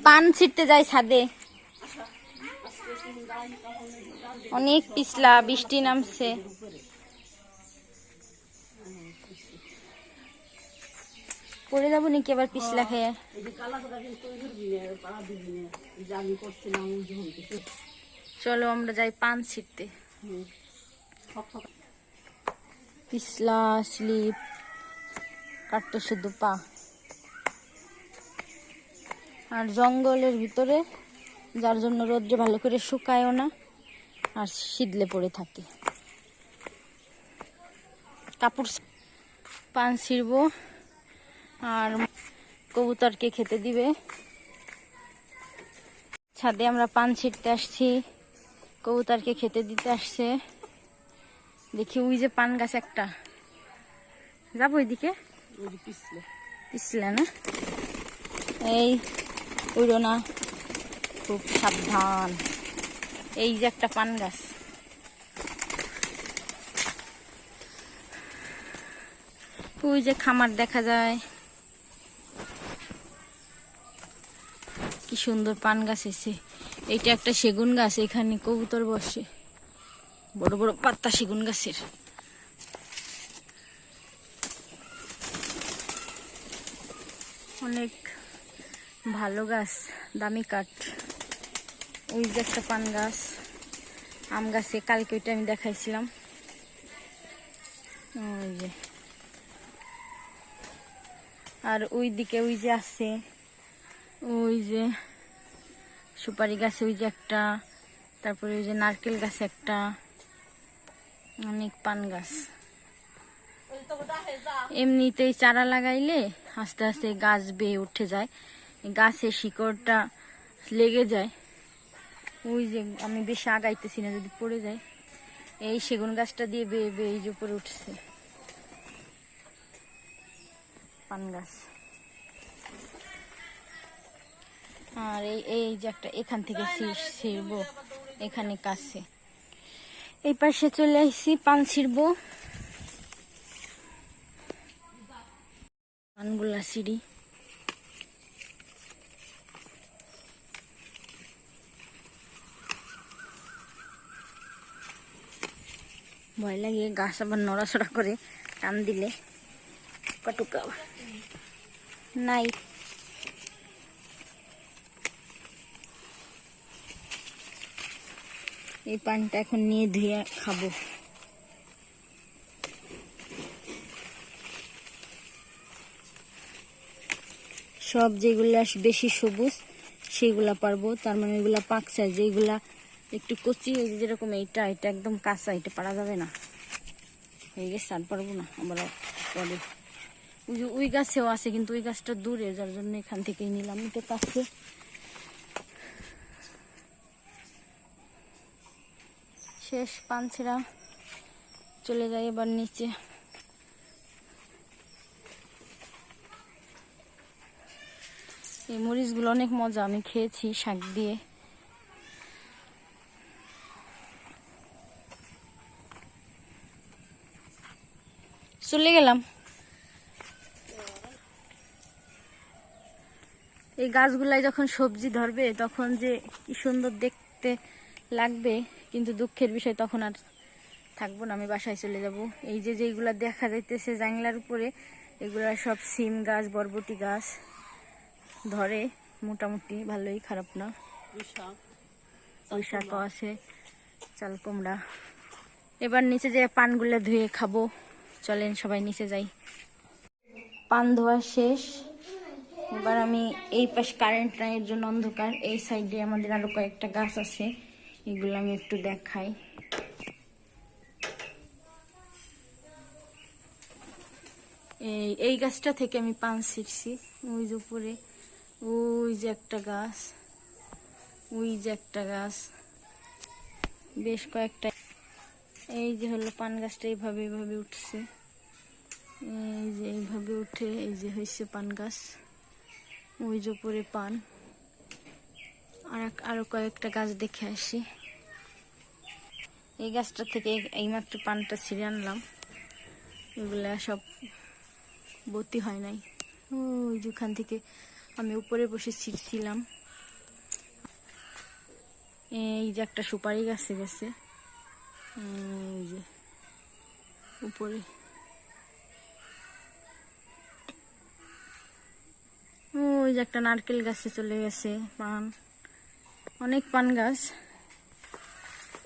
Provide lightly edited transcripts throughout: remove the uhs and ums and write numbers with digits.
পান ছিটতে যাই ছাদে, অনেক পিছলা, বৃষ্টি নামছে। পড়ে যাবো নাকি আবার পিছলা খেয়ে? চলো আমরা যাই পান ছিটতে। পিছলা স্লিপ কাটতে শুধু পা, আর জঙ্গলের ভিতরে, যার জন্য রোদ্রে ভালো করে শুকায়ও না আর শীতলে পড়ে থাকে। কাপড় পান ছিড়বো আর কবুতরকে খেতে দিবে। ছাদে আমরা পান ছিঁড়তে আসছি, কবুতরকে খেতে দিতে আসছে। দেখি ওই যে পান গাছ একটা, যাবো ওইদিকে, পিছলে না, এই উড়ো না, খুব সাবধান। এই যে একটা পান গাছ, ওই যে খামার দেখা যায়, কি সুন্দর পান গাছ এসে। এইটা একটা সেগুন গাছ, এখানে কবুতর বসে, বড় বড় পাতা সেগুন গাছের। অনেক ভালো গাছ, দামি কাঠ। ওই যে একটা পান গাছ, আম গাছে কালকে ওইটা আমি দেখাইছিলাম। ওই যে, আর ওই দিকে ওই যে আছে, ওই যে সুপারি গাছে ওই যে একটা, তারপরে ওই যে নারকেল গাছে একটা, অনেক পান গাছ। এমনিতেই চারা লাগাইলে আস্তে আস্তে গাছ বেয়ে উঠে যায়, গাছের শিকড়টা লেগে যায়। ওই যে আমি বেশি আগাইতেছি না, যদি পড়ে যায়। এই সেগুন গাছটা দিয়ে বেয়ে বেয়ে এই যে উপরে উঠছে পান গাছ। আর এই যে একটা, এখান থেকে ছিড়বো, এখানে কাছে। এই পাশে চলে আসছি, পান ছিড়বো, পানগুলা সিঁড়ি। ভয় লাগে, গাছ আবার নড়াচড়া করে, টান দিলে কটুকা নাই। এই পানটা এখন নিয়ে ধুয়ে খাবো। সব যেগুলা বেশি সবুজ সেগুলা পারবো, তার মানে এগুলা পাকছে। যেগুলা একটু কচি, যেরকম এইটা, এটা একদম কাঁচা, এটা পারা যাবে না, হয়ে গেছে, আর পারবো না। আবার পরে ওই যে ওই গাছেও আছে, কিন্তু ওই গাছটা দূরে, যার জন্য এখান থেকেই নিলাম। এটা কাছে শেষ পান ছেঁড়া, চলে যাই এবার নিচে। এই মরিচগুলো অনেক মজা, আমি খেয়েছি শাক দিয়ে। চলে গেলাম। এই গাছগুলাই যখন সবজি ধরবে তখন যে কি সুন্দর দেখতে লাগবে, কিন্তু দুঃখের বিষয় তখন আর থাকবো না, আমি বাসায় চলে যাব। এই যে যেগুলা দেখা যাইতেছে জাংলার উপরে, এগুলা সব সিম গাছ, বরবটি গাছ, ধরে মোটামুটি ভালোই, খারাপ না। পুঁই শাকও আছে, চাল কুমড়া। এবার নিচে যে পানগুলো ধুয়ে খাবো, চলেন সবাই নিচে যাই। পান ধোয়া শেষ, এবার আমি এই পাশে, কারেন্ট নাই এর জন্য অন্ধকার, এই সাইডে আমাদের আরো কয়েকটা গাছ আছে, এগুলো আমি একটু দেখাই। এই গাছটা থেকে আমি পান ছিঁড়ছি, ওই যে উপরে, ওই যে একটা গাছ, ওই যে একটা গাছ, বেশ কয়েকটা। এই যে হলো পান গাছটা, এইভাবে এইভাবে উঠছে, এই যে এইভাবে উঠে এই যে হয়েছে পান গাছ। ওই যে উপরে পান, আর আরো কয়েকটা গাছ দেখে আসি। এই গাছটা থেকে এইমাত্র পানটা ছিঁড়ে আনলাম, এগুলা সব বতি হয় নাই। ওই যেখান থেকে আমি উপরে বসে ছিঁড়ছিলাম। এই যে একটা সুপারি গাছে গেছে, এই যে উপরে। ওই যে একটা নারকেল গাছে চলে গেছে পান, অনেক পান গাছ।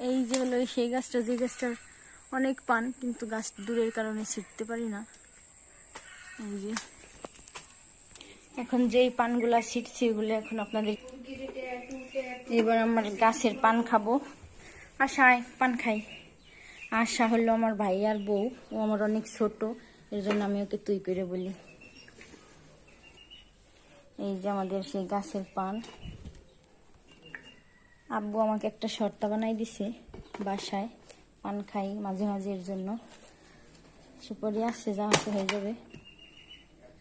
এই যে হলো সেই গাছটা, যে গাছটার অনেক পান, কিন্তু গাছ দূরের কারণে ছিঁড়তে পারি না। এই যে এখন যেই পানগুলা ছিঁড়ছি ওগুলো এখন আপনাদের, এবার আমার গাছের পান খাবো। আশায় পান খাই। আশা হলো আমার ভাই আর বউ, ও আমার অনেক ছোট, এর জন্য আমি ওকে তুই করে বলি। এই যে আমাদের সেই গাছের পান। আব্বু আমাকে একটা শর্তা বানাই দিছে, বাসায় পান খাই মাঝে মাঝে, এর জন্য। সুপারি আসছে, যা আছে হয়ে যাবে।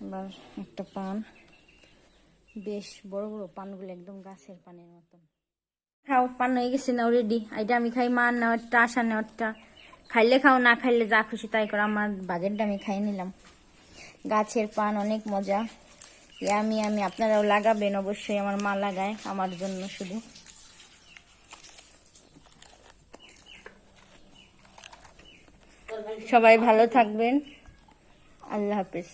এবার একটা পান, বেশ বড় বড় পানগুলো, একদম গাছের পানের মতন। খাও, পান হয়ে গেছে না রেডি। এইটা আমি খাই, মার নেওয়ারটা, আশা নেওয়ারটা। খাইলে খাও, না খাইলে যা খুশি তাই করো, আমার বাজেটটা আমি খাই নিলাম। গাছের পান অনেক মজা, আমি আপনারাও লাগাবেন অবশ্যই। আমার মা লাগায় আমার জন্য শুধু। সবাই ভালো থাকবেন, আল্লাহ হাফেজ।